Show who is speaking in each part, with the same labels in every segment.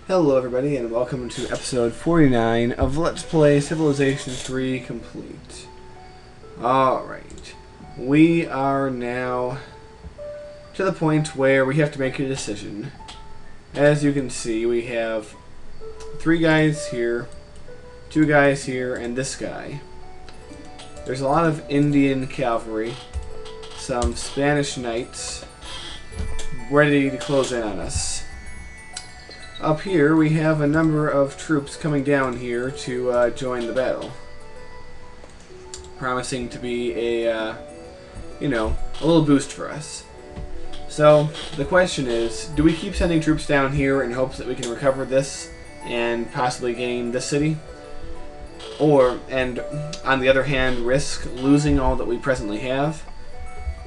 Speaker 1: Hello everybody and welcome to episode 49 of Let's Play Civilization 3 Complete. Alright, we are now to the point where we have to make a decision. As you can see, we have 3 guys here, 2 guys here, and this guy. There's a lot of Indian cavalry, some Spanish knights, ready to close in on us. Up here, we have a number of troops coming down here to join the battle. Promising to be a little boost for us. So, the question is, do we keep sending troops down here in hopes that we can recover this and possibly gain this city? And on the other hand, risk losing all that we presently have?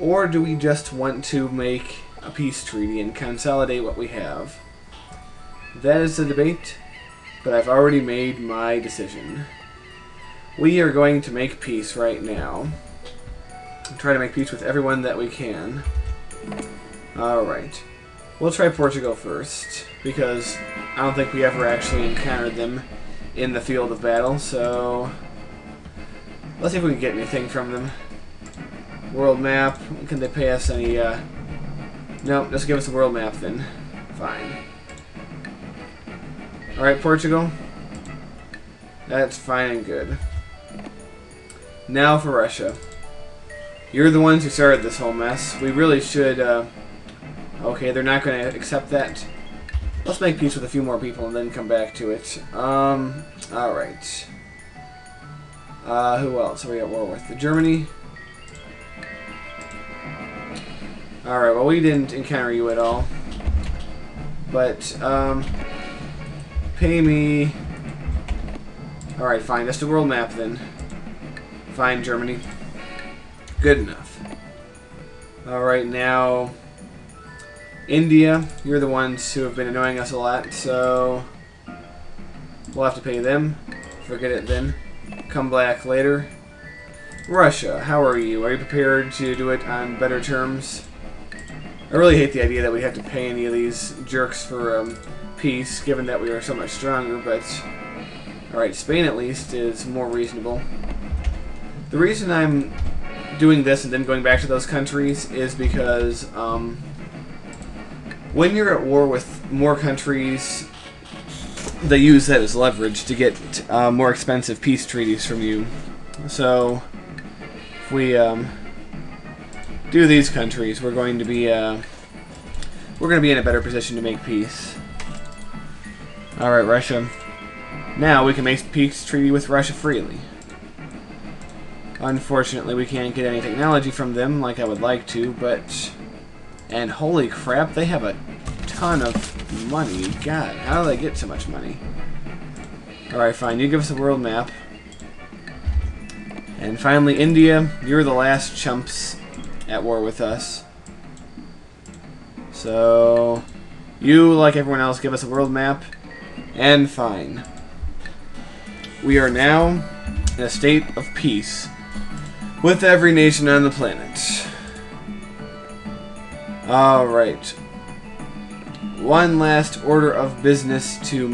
Speaker 1: Or do we just want to make a peace treaty and consolidate what we have? That is the debate, but I've already made my decision. We are going to make peace right now. Try to make peace with everyone that we can. Alright. We'll try Portugal first, because I don't think we ever actually encountered them in the field of battle, so let's see if we can get anything from them. World map. Can they pay us any, No, just give us a world map then. Fine. Alright, Portugal. That's fine and good. Now for Russia. You're the ones who started this whole mess. We really should, okay, they're not going to accept that. Let's make peace with a few more people and then come back to it. Alright. Who else are we at war with? Germany? Alright, well, we didn't encounter you at all. But, pay me... Alright, fine. Just a world map, then. Fine, Germany. Good enough. Alright, now... India. You're the ones who have been annoying us a lot, so... we'll have to pay them. Forget it, then. Come back later. Russia. How are you? Are you prepared to do it on better terms? I really hate the idea that we have to pay any of these jerks for, peace, given that we are so much stronger, but alright, Spain at least is more reasonable. The reason I'm doing this and then going back to those countries is because when you're at war with more countries, they use that as leverage to get more expensive peace treaties from you. So if we do these countries, we're going to be in a better position to make peace. Alright, Russia. Now we can make peace treaty with Russia freely. Unfortunately, we can't get any technology from them like I would like to, but... And holy crap, they have a ton of money. God, how do they get so much money? Alright, fine. You give us a world map. And finally, India. You're the last chumps at war with us. So... you, like everyone else, give us a world map. And fine. We are now in a state of peace with every nation on the planet. Alright. One last order of business to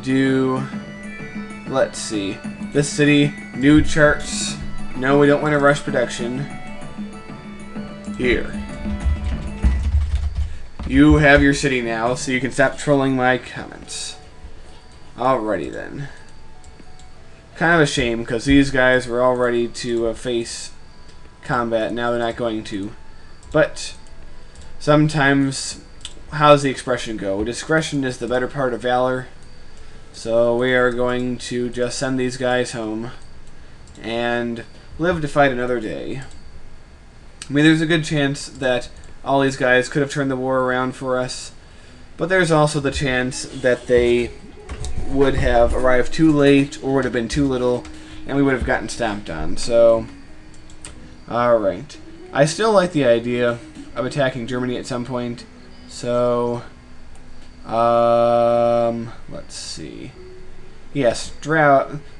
Speaker 1: do. Let's see. This city, new charts. No, we don't want to rush production. Here. You have your city now, so you can stop trolling my comments. Alrighty then. Kind of a shame, because these guys were all ready to face combat. Now they're not going to. But sometimes, how's the expression go? Discretion is the better part of valor. So we are going to just send these guys home and live to fight another day. I mean, there's a good chance that all these guys could have turned the war around for us, but there's also the chance that they would have arrived too late or would have been too little, and we would have gotten stomped on. So, alright. I still like the idea of attacking Germany at some point, so, let's see. Yes,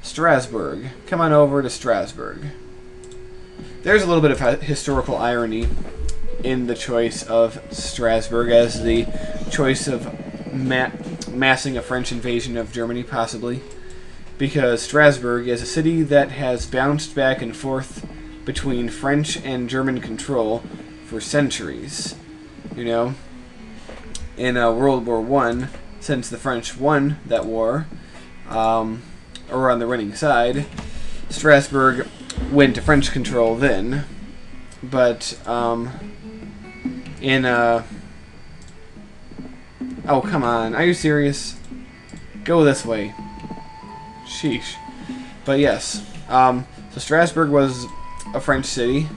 Speaker 1: Strasbourg. Come on over to Strasbourg. There's a little bit of historical irony in the choice of Strasbourg as the choice of massing a French invasion of Germany, possibly. Because Strasbourg is a city that has bounced back and forth between French and German control for centuries. You know, in World War I, since the French won that war, or were on the winning side, Strasbourg went to French control then. But oh, come on. Are you serious? Go this way. Sheesh. But yes. So Strasbourg was a French city.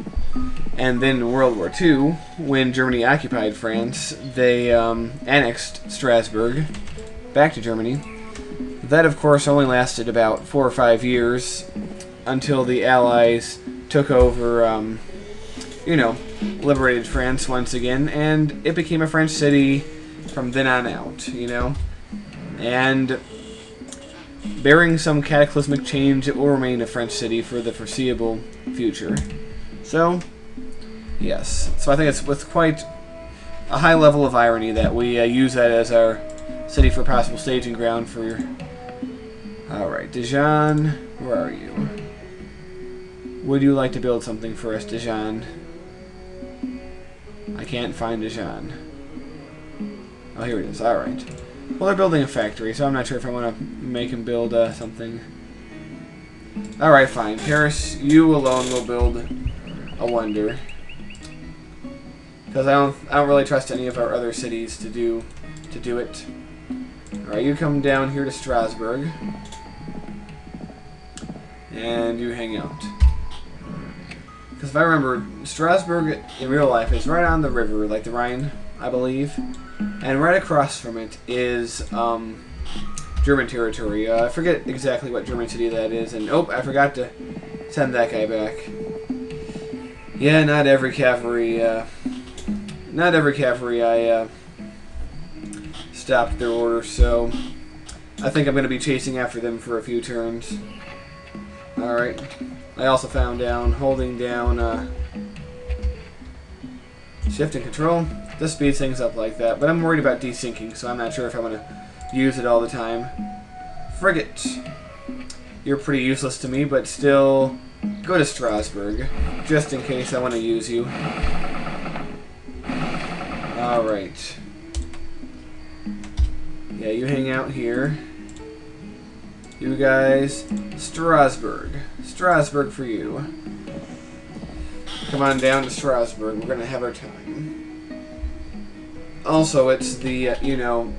Speaker 1: And then in World War II, when Germany occupied France, they annexed Strasbourg back to Germany. That, of course, only lasted about 4 or 5 years until the Allies took over, you know, liberated France once again, and it became a French city from then on out, you know. And bearing some cataclysmic change, it will remain a French city for the foreseeable future. So, yes. So I think it's with quite a high level of irony that we use that as our city for possible staging ground for... Alright, Dijon, where are you? Would you like to build something for us, Dijon? I can't find Dijon. Oh, here it is. Alright. Well, they're building a factory, so I'm not sure if I want to make him build something. Alright, fine. Paris, you alone will build a wonder. Because I don't really trust any of our other cities to do it. Alright, you come down here to Strasbourg. And you hang out. Because if I remember, Strasbourg in real life is right on the river, like the Rhine, I believe. And right across from it is German territory. I forget exactly what German city that is. And oh, I forgot to send that guy back. Yeah, not every cavalry I stopped their orders, so I think I'm going to be chasing after them for a few turns. Alright. I also found holding down shift and control. This speeds things up like that, but I'm worried about desyncing, so I'm not sure if I want to use it all the time. Frigate. You're pretty useless to me, but still go to Strasbourg, just in case I want to use you. Alright. Yeah, you hang out here. You guys, Strasbourg. Strasbourg for you. Come on down to Strasbourg. We're gonna have our time. Also, it's the, you know,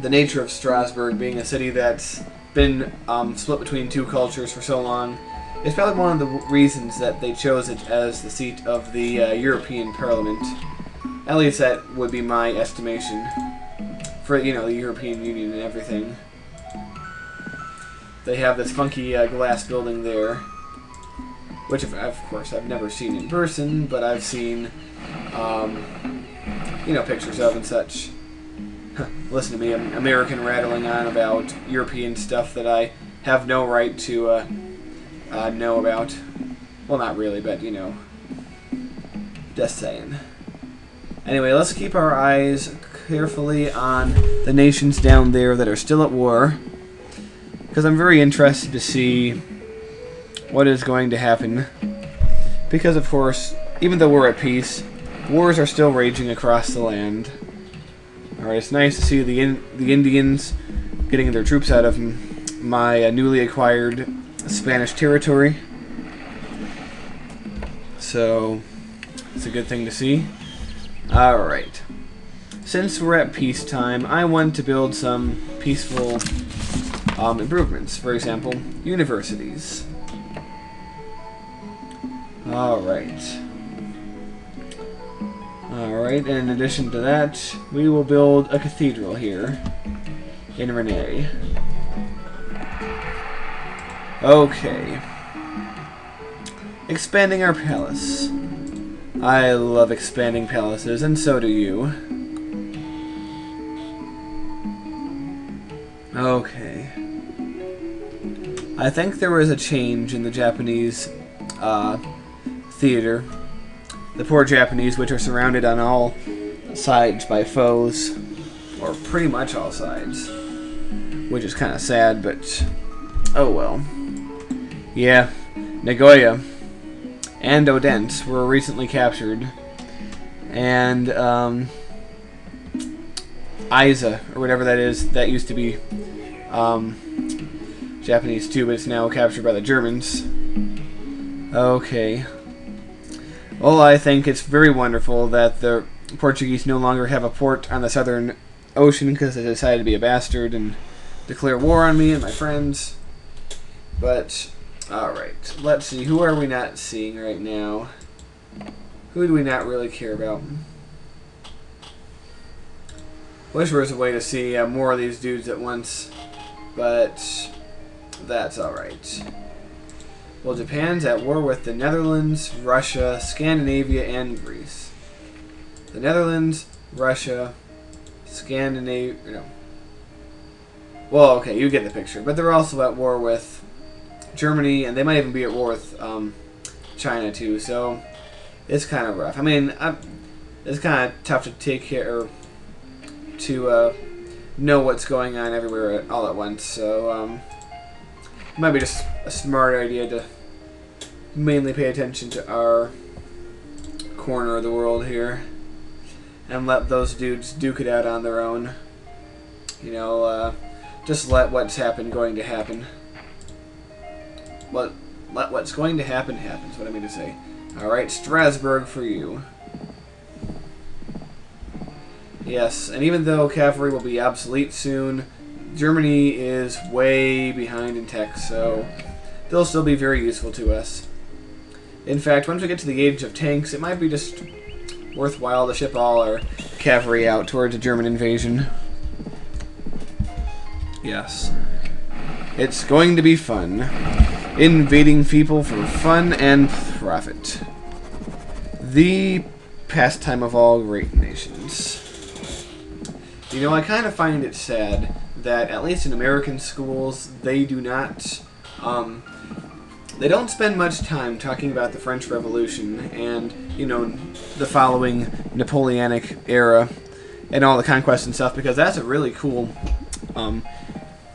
Speaker 1: the nature of Strasbourg being a city that's been split between two cultures for so long. It's probably one of the reasons that they chose it as the seat of the European Parliament. At least that would be my estimation. For, you know, the European Union and everything. They have this funky glass building there, which, of course, I've never seen in person, but I've seen, you know, pictures of and such. Listen to me, I'm American rattling on about European stuff that I have no right to know about. Well, not really, but, you know, just saying. Anyway, let's keep our eyes carefully on the nations down there that are still at war, because I'm very interested to see what is going to happen. Because, of course, even though we're at peace, wars are still raging across the land. Alright, it's nice to see the Indians getting their troops out of my newly acquired Spanish territory. So, it's a good thing to see. Alright. Since we're at peacetime, I want to build some peaceful improvements. For example, universities. Alright. Alright, and in addition to that, we will build a cathedral here in Rennes. Okay. Expanding our palace. I love expanding palaces, and so do you. Okay. I think there was a change in the Japanese theater. The poor Japanese, which are surrounded on all sides by foes, or pretty much all sides, which is kind of sad, but oh well. Yeah, Nagoya and Odense were recently captured, and Aiza, or whatever that is, that used to be Japanese too, but it's now captured by the Germans. Okay. Well, I think it's very wonderful that the Portuguese no longer have a port on the Southern Ocean because they decided to be a bastard and declare war on me and my friends. But, alright, let's see. Who are we not seeing right now? Who do we not really care about? Wish there was a way to see more of these dudes at once, but that's alright. Well, Japan's at war with the Netherlands, Russia, Scandinavia, and Greece. The Netherlands, Russia, Scandinavia... No. Well, okay, you get the picture. But they're also at war with Germany, and they might even be at war with China, too. So, it's kind of rough. I mean, it's kind of tough to take care... Or to know what's going on everywhere all at once. So, it might be just a smart idea to mainly pay attention to our corner of the world here and let those dudes duke it out on their own. You know, just let what's going to happen. Let what's going to happen happen, is what I mean to say. Alright, Strasbourg for you. Yes, and even though cavalry will be obsolete soon, Germany is way behind in tech, so they'll still be very useful to us. In fact, once we get to the age of tanks, it might be just worthwhile to ship all our cavalry out towards a German invasion. Yes. It's going to be fun. Invading people for fun and profit. The pastime of all great nations. You know, I kind of find it sad that, at least in American schools, they do not, they don't spend much time talking about the French Revolution and, you know, the following Napoleonic era and all the conquest and stuff, because that's a really cool,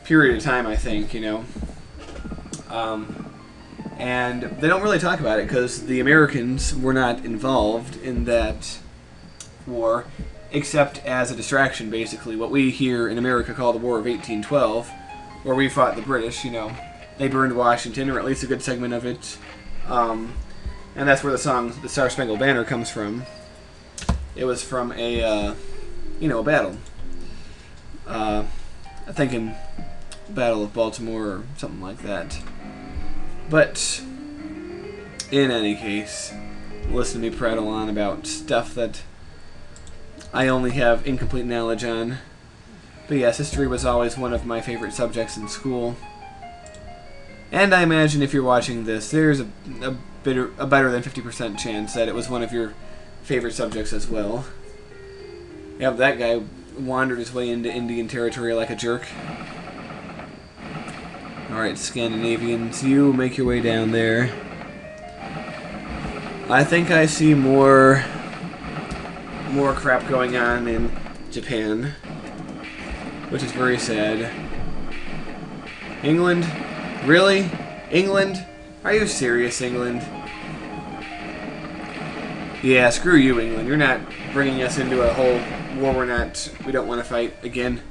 Speaker 1: period of time, I think, you know. And they don't really talk about it because the Americans were not involved in that war, except as a distraction, basically. What we here in America call the War of 1812, where we fought the British, you know. They burned Washington, or at least a good segment of it. And that's where the song, The Star-Spangled Banner, comes from. It was from a, you know, a battle. I think in Battle of Baltimore or something like that. But, in any case, listen to me prattle on about stuff that I only have incomplete knowledge on. But yes, history was always one of my favorite subjects in school. And I imagine if you're watching this, there's a better than 50% chance that it was one of your favorite subjects as well. Yep, that guy wandered his way into Indian territory like a jerk. Alright, Scandinavians, you make your way down there. I think I see more crap going on in Japan, which is very sad. England? Really? England? Are you serious, England? Yeah, screw you, England. You're not bringing us into a whole war we don't want to fight again.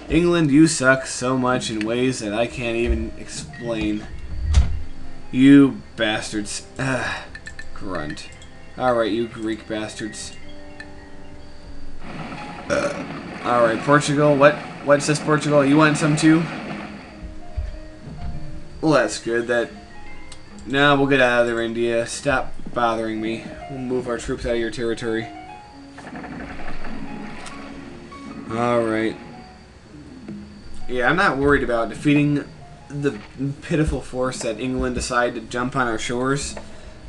Speaker 1: England, you suck so much in ways that I can't even explain. You bastards. Grunt. Alright, you Greek bastards. Alright, Portugal. What says Portugal? You want some too? Well, that's good. No, we'll get out of there, India. Stop bothering me. We'll move our troops out of your territory. Alright. Yeah, I'm not worried about defeating the pitiful force that England decided to jump on our shores.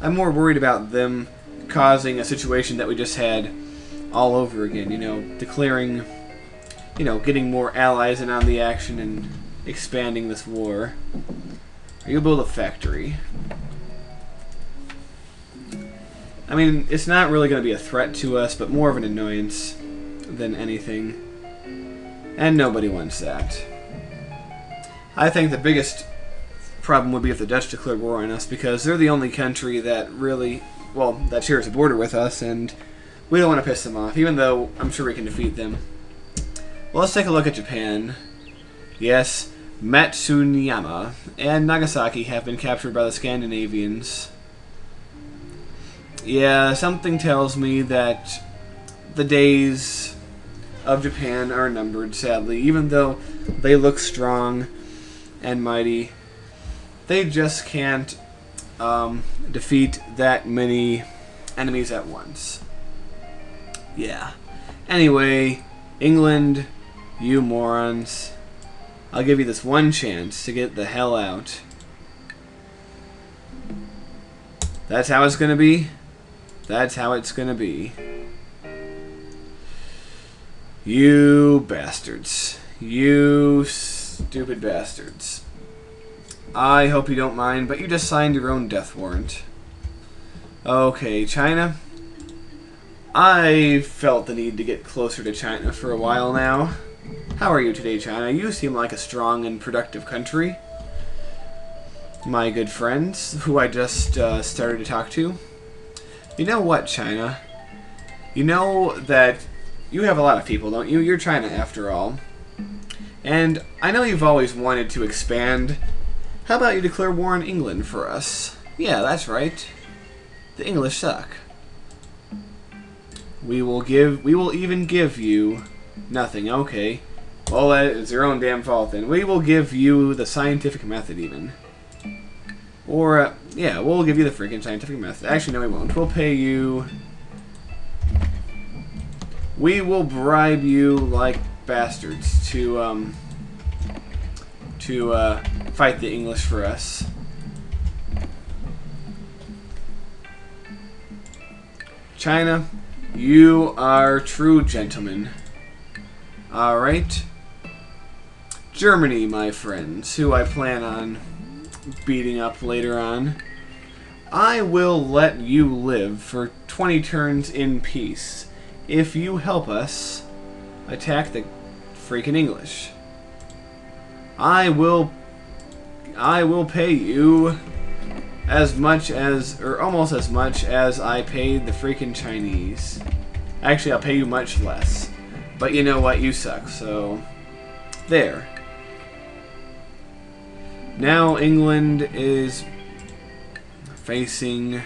Speaker 1: I'm more worried about them causing a situation that we just had all over again, you know, declaring, you know, getting more allies in on the action and expanding this war. You build a factory. I mean, it's not really going to be a threat to us, but more of an annoyance. than anything. And nobody wants that. I think the biggest problem would be if the Dutch declared war on us, because they're the only country that really, well, that shares a border with us, and we don't want to piss them off, even though I'm sure we can defeat them. Well, let's take a look at Japan. Yes, Matsunyama and Nagasaki have been captured by the Scandinavians. Yeah, something tells me that the days of Japan are numbered, sadly. Even though they look strong and mighty, they just can't defeat that many enemies at once. Yeah. Anyway, England, you morons. I'll give you this one chance to get the hell out. That's how it's gonna be? That's how it's gonna be. You bastards. You stupid bastards. I hope you don't mind, but you just signed your own death warrant. Okay, China. I felt the need to get closer to China for a while now. How are you today, China? You seem like a strong and productive country. My good friends, who I just started to talk to. You know what, China? You know that you have a lot of people, don't you? You're China, after all. And I know you've always wanted to expand. How about you declare war on England for us? Yeah, that's right. The English suck. We will even give you nothing. Okay. Well, that is your own damn fault then. We will give you the scientific method even. Or, yeah, we'll give you the freaking scientific method. Actually, no, we won't. We'll pay you. We will bribe you like bastards to fight the English for us. China, you are true gentlemen. Alright. Germany, my friends, who I plan on beating up later on. I will let you live for 20 turns in peace if you help us attack the freaking English. I will pay you as much as, or almost as much as I paid the freaking Chinese. Actually, I'll pay you much less. But you know what? You suck, so there. Now England is facing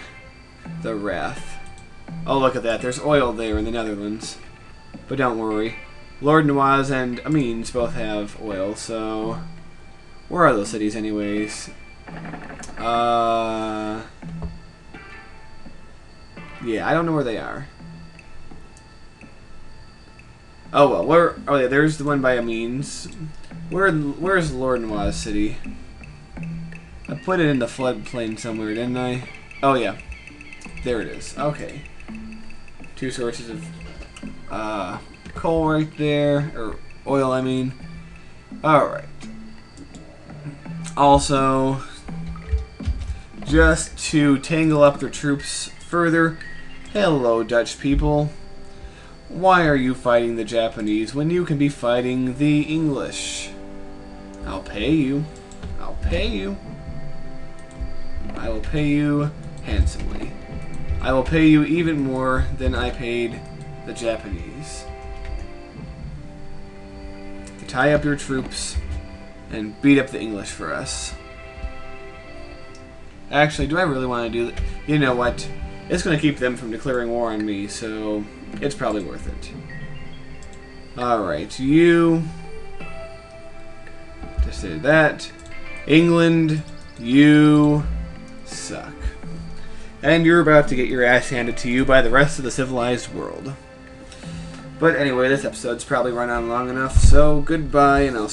Speaker 1: the wrath. Oh, look at that. There's oil there in the Netherlands. But don't worry. Lord Nawaz and Amiens both have oil, so... Where are those cities anyways? Yeah, I don't know where they are. Oh well, where? Oh yeah, there's the one by Amiens. Where's Lord Nawaz city? I put it in the floodplain somewhere, didn't I? Oh yeah, there it is. Okay, 2 sources of coal right there, or oil, I mean. All right. Also, just to tangle up their troops further, hello, Dutch people. Why are you fighting the Japanese when you can be fighting the English? I'll pay you. I'll pay you. I will pay you handsomely. I will pay you even more than I paid the Japanese. To tie up your troops and beat up the English for us. Actually, do I really want to do that? You know what? It's going to keep them from declaring war on me, so it's probably worth it. Alright, you... Just did that. England, you suck. And you're about to get your ass handed to you by the rest of the civilized world. But anyway, this episode's probably run on long enough, so goodbye, and I'll